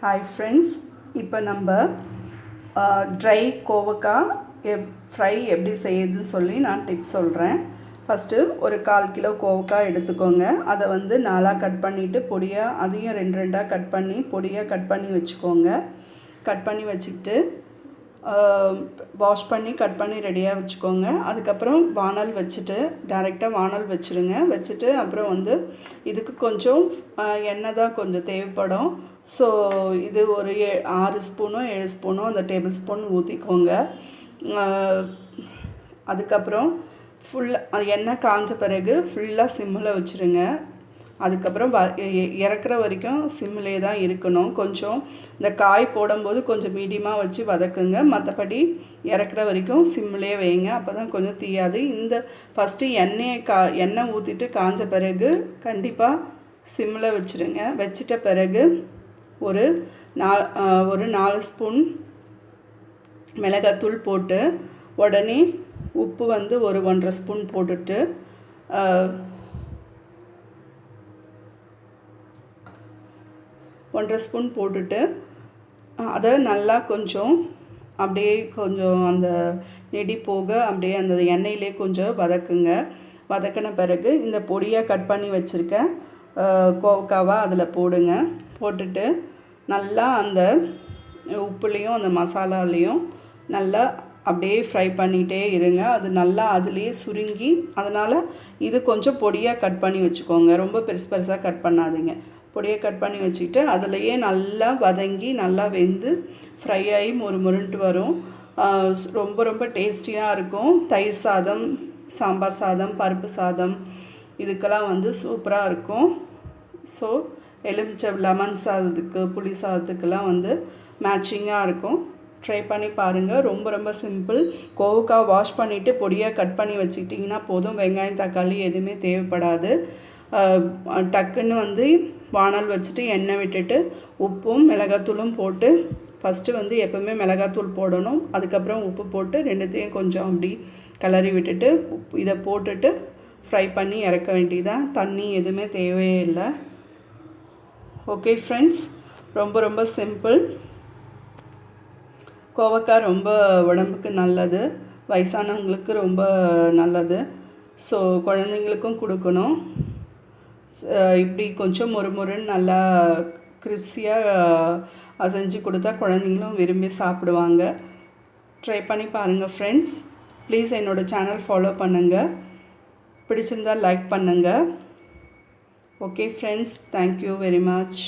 Hi friends, இப்போ நம்ம try கோவக்காய் ஃப்ரை எப்படி செய்யுதுன்னு சொல்லி நான் டிப்ஸ் சொல்கிறேன். ஃபஸ்ட்டு ஒரு 1/4 கிலோ கோவக்காய் எடுத்துக்கோங்க. அதை வந்து 4ஆக கட் பண்ணிவிட்டு பொடியாக அதையும் 2 கட் பண்ணி பொடியாக கட் பண்ணி வச்சுக்கோங்க. கட் பண்ணி வச்சுக்கிட்டு வாஷ் பண்ணி கட் பண்ணி ரெடியாக வச்சுக்கோங்க. அதுக்கப்புறம் வானல் வச்சுட்டு டைரெக்டாக வானல் வச்சுருங்க. வச்சுட்டு அப்புறம் வந்து இதுக்கு கொஞ்சம் எண்ணெய் தான் கொஞ்சம் தேவைப்படும். ஸோ இது ஒரு 6 ஸ்பூனோ 7 ஸ்பூனோ அந்த டேபிள் ஸ்பூன் ஊற்றிக்கோங்க. அதுக்கப்புறம் ஃபுல்லாக எண்ணெய் காஞ்ச பிறகு ஃபுல்லாக சிம்மில் வச்சுருங்க. அதுக்கப்புறம் இறக்குற வரைக்கும் சிம்மிலே தான் இருக்கணும். கொஞ்சம் இந்த காய் போடும்போது கொஞ்சம் மீடியமாக வச்சு வதக்குங்க. மற்றபடி இறக்குற வரைக்கும் சிம்மிலே வைங்க. அப்போ தான் கொஞ்சம் தீயாது. இந்த ஃபஸ்ட்டு எண்ணெய் ஊற்றிட்டு காஞ்ச பிறகு கண்டிப்பாக சிம்மில் வச்சுருங்க. வச்சிட்ட பிறகு ஒரு 4 ஸ்பூன் மிளகாத்தூள் போட்டு உடனே உப்பு வந்து ஒரு 1.5 ஸ்பூன் போட்டுட்டு 1.5 ஸ்பூன் போட்டுட்டு அதை நல்லா கொஞ்சம் அப்படியே கொஞ்சம் அந்த நெடி போக அப்படியே அந்த எண்ணெயிலே கொஞ்சம் வதக்குங்க. வதக்கின பிறகு இந்த பொடியாக கட் பண்ணி வச்சுருக்க கோவக்காவை அதில் போடுங்க. போட்டுட்டு நல்லா அந்த உப்புலேயும் அந்த மசாலாலேயும் நல்லா அப்படியே ஃப்ரை பண்ணிகிட்டே இருங்க. அது நல்லா அதுலேயே சுருங்கி, அதனால் இது கொஞ்சம் பொடியாக கட் பண்ணி வச்சுக்கோங்க. ரொம்ப பெருசாக கட் பண்ணாதீங்க. பொடியை கட் பண்ணி வச்சுக்கிட்டு அதிலையே நல்லா வதங்கி நல்லா வெந்து ஃப்ரை ஆகி முறுமுறுன்ட்டு வரும். ரொம்ப டேஸ்டியாக இருக்கும். தயிர் சாதம், சாம்பார் சாதம், பருப்பு சாதம் இதுக்கெல்லாம் வந்து சூப்பராக இருக்கும். ஸோ எலுமிச்சை லெமன் சாதத்துக்கு, புளி சாதத்துக்கெல்லாம் வந்து மேட்சிங்காக இருக்கும். ட்ரை பண்ணி பாருங்கள். ரொம்ப சிம்பிள். கோவக்காய் வாஷ் பண்ணிவிட்டு பொடியாக கட் பண்ணி வச்சுக்கிட்டிங்கன்னா போதும். வெங்காயம் தக்காளி எதுவுமே தேவைப்படாது. டக்குன்னு வந்து வானல் வச்சுட்டு எண்ணெய் விட்டுட்டு உப்பும் மிளகாத்தூளும் போட்டு ஃபஸ்ட்டு வந்து எப்போவுமே மிளகாத்தூள் போடணும். அதுக்கப்புறம் உப்பு போட்டு ரெண்டுத்தையும் கொஞ்சம் அப்படி கிளறி விட்டுட்டு இதை போட்டுட்டு ஃப்ரை பண்ணி இறக்க வேண்டியதான். தண்ணி எதுவுமே தேவையே இல்லை. ஓகே ஃப்ரெண்ட்ஸ், ரொம்ப சிம்பிள். கோவக்காய் ரொம்ப உடம்புக்கு நல்லது. வயசானவங்களுக்கு ரொம்ப நல்லது. ஸோ குழந்தைங்களுக்கும் கொடுக்கணும். இப்படி கொஞ்சம் முறுமுறுன்னு நல்லா கிரிப்ஸியாக செஞ்சு கொடுத்தா குழந்தைங்களும் விரும்பி சாப்பிடுவாங்க. ட்ரை பண்ணி பாருங்கள் ஃப்ரெண்ட்ஸ். ப்ளீஸ் என்னோடய சேனல் ஃபாலோ பண்ணுங்கள். பிடிச்சிருந்தால் லைக் பண்ணுங்கள். Okay friends, thank you very much.